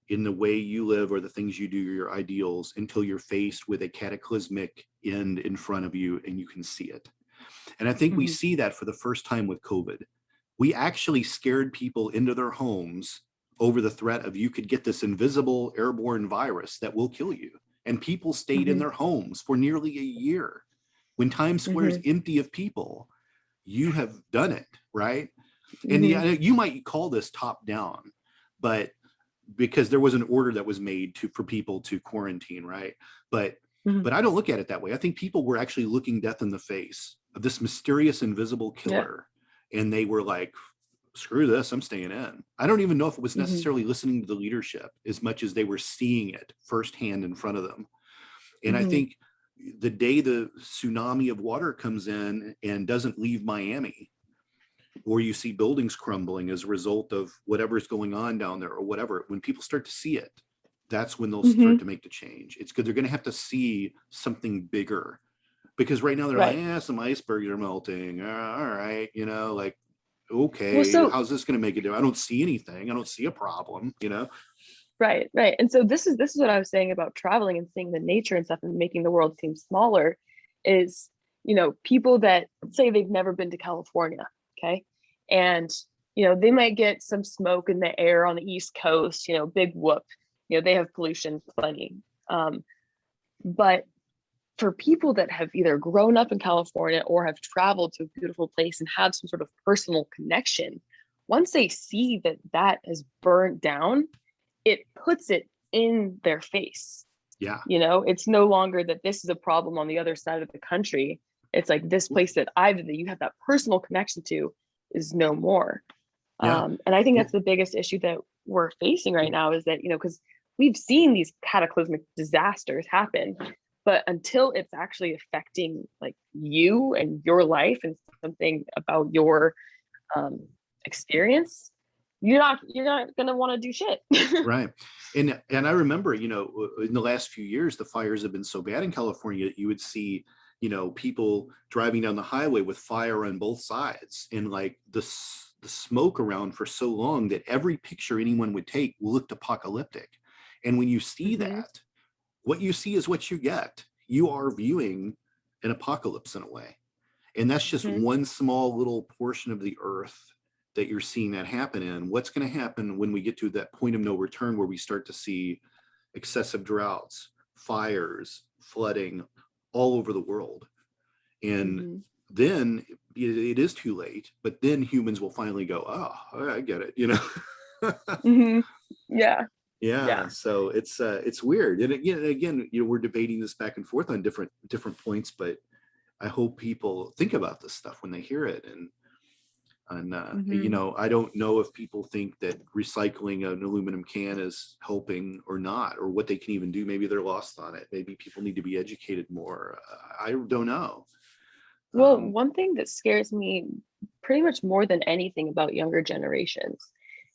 S1: in the way you live or the things you do, your ideals, until you're faced with a cataclysmic end in front of you and you can see it. And I think we see that for the first time with COVID. We actually scared people into their homes over the threat of you could get this invisible airborne virus that will kill you. And people stayed in their homes for nearly a year. When Times Square is empty of people, you have done it, right? And you might call this top down, but because there was an order that was made for people to quarantine, right? But I don't look at it that way. I think people were actually looking death in the face of this mysterious invisible killer. Yeah. And they were like, screw this, I'm staying in. I don't even know if it was necessarily listening to the leadership as much as they were seeing it firsthand in front of them. And I think the day the tsunami of water comes in and doesn't leave Miami, or you see buildings crumbling as a result of whatever's going on down there or whatever, when people start to see it, that's when they'll start to make the change. It's good. They're going to have to see something bigger, because right now they're like, yeah, some icebergs are melting. All right. Like, okay, well, so, how's this going to make it do? I don't see anything. I don't see a problem,
S2: Right. And so this is what I was saying about traveling and seeing the nature and stuff and making the world seem smaller is, people that say they've never been to California. Okay. And, they might get some smoke in the air on the East Coast, big whoop, they have pollution plenty. But for people that have either grown up in California or have traveled to a beautiful place and had some sort of personal connection, once they see that has burnt down, it puts it in their face.
S1: Yeah.
S2: It's no longer that this is a problem on the other side of the country. It's like this place that you have that personal connection to is no more. Yeah. And I think that's the biggest issue that we're facing right now is that, because we've seen these cataclysmic disasters happen, But until it's actually affecting like you and your life and something about your experience, you're not gonna want to do shit.
S1: Right. And I remember, you know, in the last few years, the fires have been so bad in California that you would see, you know, people driving down the highway with fire on both sides, and like the smoke around for so long that every picture anyone would take looked apocalyptic. And when you see that, what you see is what you get. You are viewing an apocalypse in a way. And that's just one small little portion of the earth that you're seeing that happen in. What's going to happen when we get to that point of no return where we start to see excessive droughts, fires, flooding all over the world? And then it is too late, but then humans will finally go, oh, I get it, you know? Yeah. So it's weird. And again, you know, we're debating this back and forth on different points, but I hope people think about this stuff when they hear it. And you know, I don't know if people think that recycling an aluminum can is helping or not, or what they can even do. Maybe they're lost on it. Maybe people need to be educated more. I don't know.
S2: Well, one thing that scares me pretty much more than anything about younger generations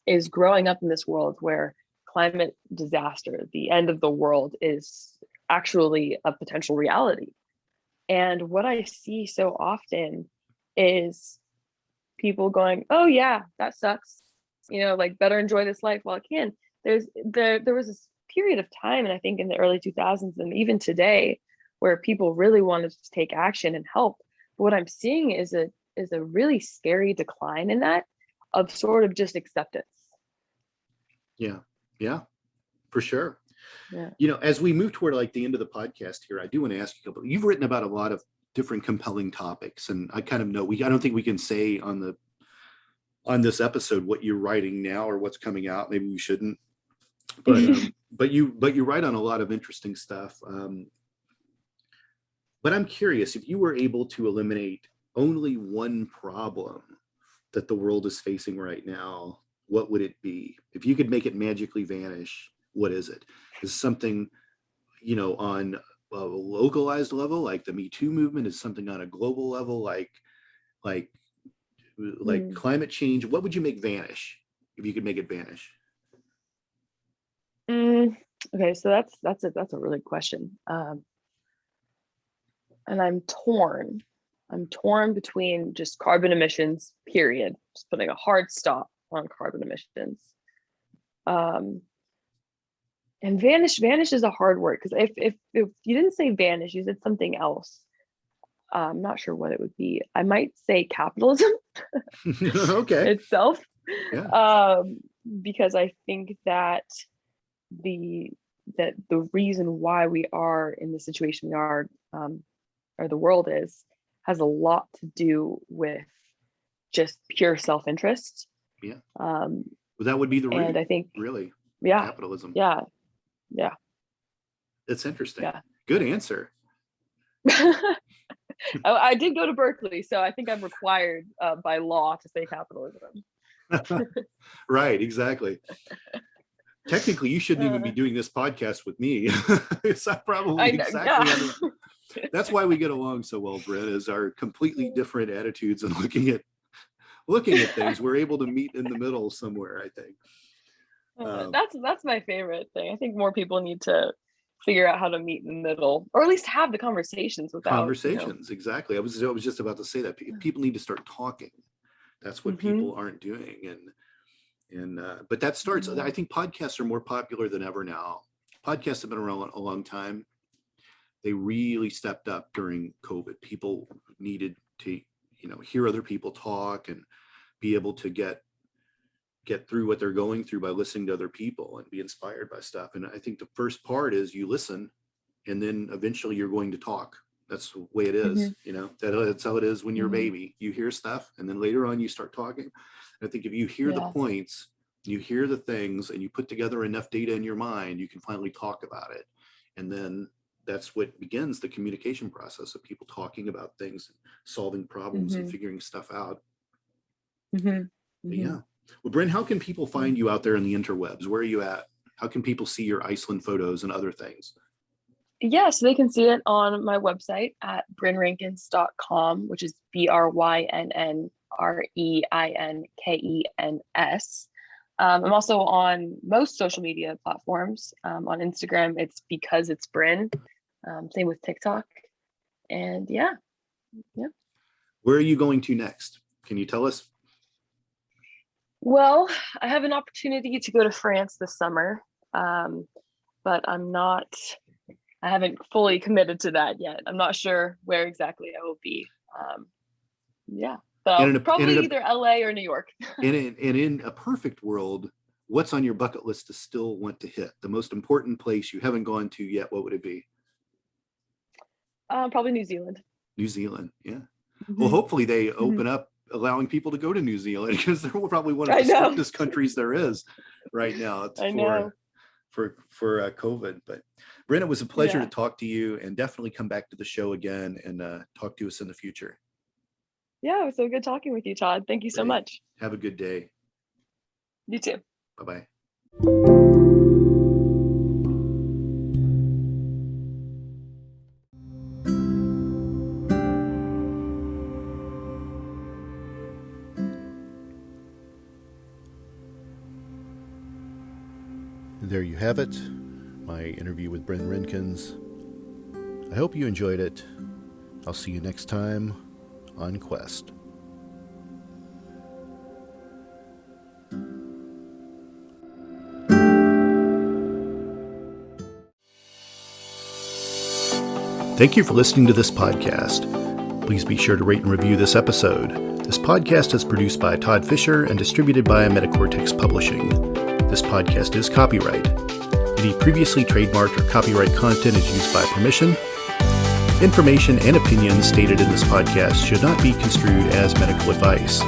S2: is growing up in this world where climate disaster, the end of the world, is actually a potential reality. And what I see so often is people going, oh yeah, that sucks, you know, like better enjoy this life while I can. There was this period of time, and I think in the early 2000s and even today, where people really wanted to take action and help. But what I'm seeing is a really scary decline in that, of sort of just acceptance.
S1: Yeah, for sure.
S2: Yeah.
S1: You know, as we move toward like the end of the podcast here, I do want to ask you a couple. You've written about a lot of different compelling topics, and I kind of know I don't think we can say on this episode what you're writing now or what's coming out. Maybe we shouldn't, but you write on a lot of interesting stuff. But I'm curious, if you were able to eliminate only one problem that the world is facing right now, what would it be? If you could make it magically vanish, what is it? Is something, you know, on a localized level, like the Me Too movement? Is something on a global level, like climate change? What would you make vanish if you could make it vanish?
S2: Okay, so that's a really question. And I'm torn between just carbon emissions, period, just putting a hard stop on carbon emissions. And vanish is a hard word, because if you didn't say vanish, you said something else. I'm not sure what it would be. I might say capitalism
S1: Okay.
S2: itself.
S1: Yeah.
S2: Because I think that the reason why we are in the situation we are, or the world is, has a lot to do with just pure self-interest.
S1: Yeah. Well, that would be the root.
S2: And I think
S1: really, capitalism.
S2: Yeah.
S1: That's interesting.
S2: Yeah.
S1: Good answer.
S2: I did go to Berkeley, so I think I'm required by law to say capitalism.
S1: Right, exactly. Technically, you shouldn't even be doing this podcast with me. It's probably exactly. That's why we get along so well, Brynn, is our completely different attitudes and looking at things. We're able to meet in the middle somewhere, I think.
S2: That's my favorite thing. I think more people need to figure out how to meet in the middle, or at least have the conversations without
S1: Exactly. I was just about to say that people need to start talking. That's what people aren't doing. And but that starts, I think podcasts are more popular than ever now. Podcasts have been around a long time. They really stepped up during COVID. People needed to, you know, hear other people talk and be able to get through what they're going through by listening to other people and be inspired by stuff. And I think the first part is you listen, and then eventually you're going to talk. That's the way it is. You know, that's how it is when you're a baby. You hear stuff, and then later on you start talking. And I think if you hear the points, you hear the things, and you put together enough data in your mind, you can finally talk about it. And then that's what begins the communication process of people talking about things, solving problems, and figuring stuff out. Yeah. Well, Brynn, how can people find you out there in the interwebs? Where are you at? How can people see your Iceland photos and other things?
S2: Yeah, so they can see it on my website at brynreinkens.com, which is BRYNNREINKENS. I'm also on most social media platforms. On Instagram, it's because it's Brynn. Same with TikTok. And yeah.
S1: Where are you going to next? Can you tell us?
S2: Well, I have an opportunity to go to France this summer, but I haven't fully committed to that yet. I'm not sure where exactly I will be. But I'll probably either LA or New York.
S1: In a perfect world, what's on your bucket list to still want to hit? The most important place you haven't gone to yet, what would it be?
S2: Probably New Zealand.
S1: New Zealand, yeah.
S2: Mm-hmm.
S1: Well, hopefully they open up allowing people to go to New Zealand, because they're probably one of the strictest countries there is right now. For COVID. But Brynn, it was a pleasure to talk to you, and definitely come back to the show again and talk to us in the future.
S2: Yeah, it was so good talking with you, Todd. Thank you so much.
S1: Have a good day.
S2: You too.
S1: Bye-bye. There you have it, my interview with Brynn Reinkens. I hope you enjoyed it. I'll see you next time on Quest. Thank you for listening to this podcast. Please be sure to rate and review this episode. This podcast is produced by Todd Fischer and distributed by Metacortex Publishing. This podcast is copyright. Any previously trademarked or copyright content is used by permission. Information and opinions stated in this podcast should not be construed as medical advice.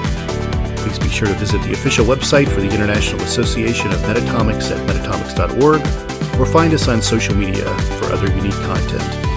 S1: Please be sure to visit the official website for the International Association of Metatomics at metatomics.org, or find us on social media for other unique content.